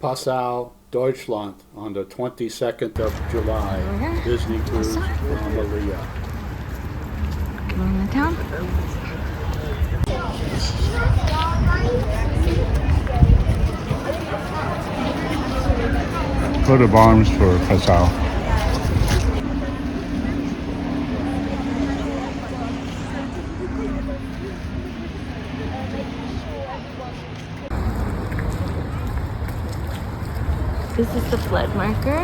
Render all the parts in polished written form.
Passau, Deutschland on the 22nd of July. Disney Cruise Amalia. Going to town? Coat of arms for Passau. This is the flood marker.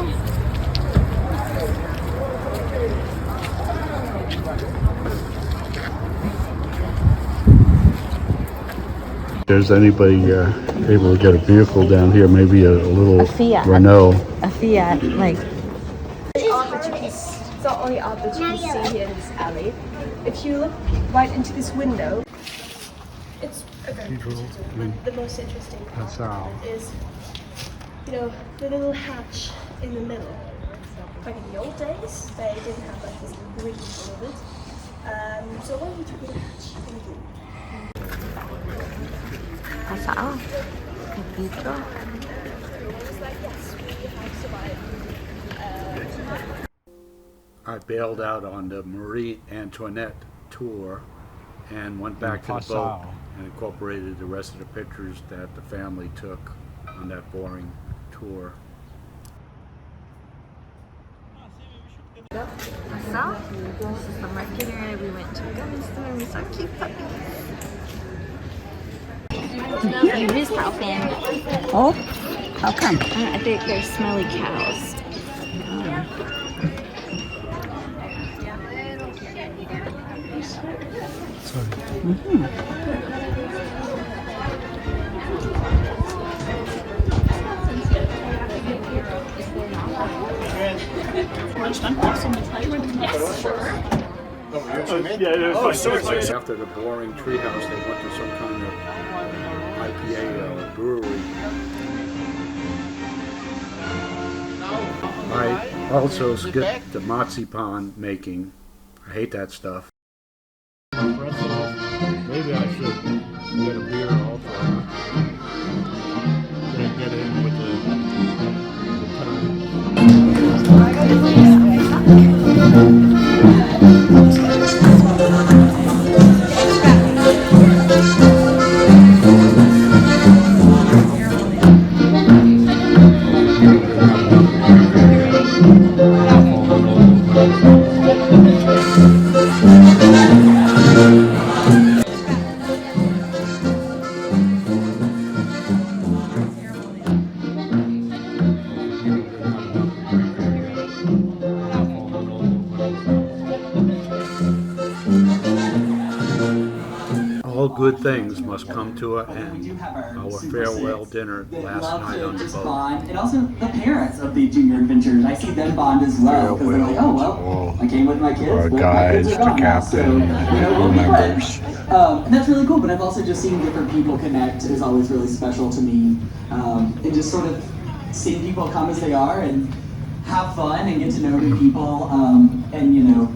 If there's anybody able to get a vehicle down here, maybe a little Fiat. Renault. A Fiat, like. It's not only art that you can see here in this alley. If you look right into this window, it's a very Cathedral but the most interesting part of it is, you know, the little hatch in the middle. Like in the old days, they didn't have like this green all of it. So when you took the hatch in the blue. Passau. Cathedral. I bailed out on the Marie Antoinette tour and went back to the boat and incorporated the rest of the pictures that the family took on that boring tour. Passau. This is the market area we went to. We saw cute puppies. I'm a Cruise Passau fan. Oh, how come? I think they're smelly cows. After the boring treehouse, they went to some kind of IPA brewery. I also skipped the marzipan-making. I hate that stuff. Maybe I should get a beer also. Get in with All good things must come to an end. Our farewell dinner last night on the boat. Bond, and also the parents of the junior adventurers. I see them bond as well because they're like, oh well, I came with my kids. our but guides, my kids the are gone now, captain, so, crew members. And that's really cool. But I've also just seen different people connect is always really special to me. And just sort of seeing people come as they are and have fun and get to know new people, and you know,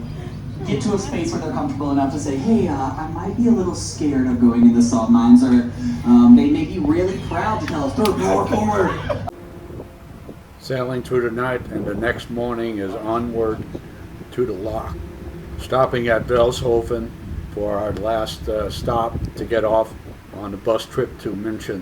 get to a space where they're comfortable enough to say, hey, I might be a little scared of going into salt mines, or they may be really proud to tell us, forward. Sailing through the night, and the next morning is onward to the lock. Stopping at Velshofen for our last stop to get off on the bus trip to München.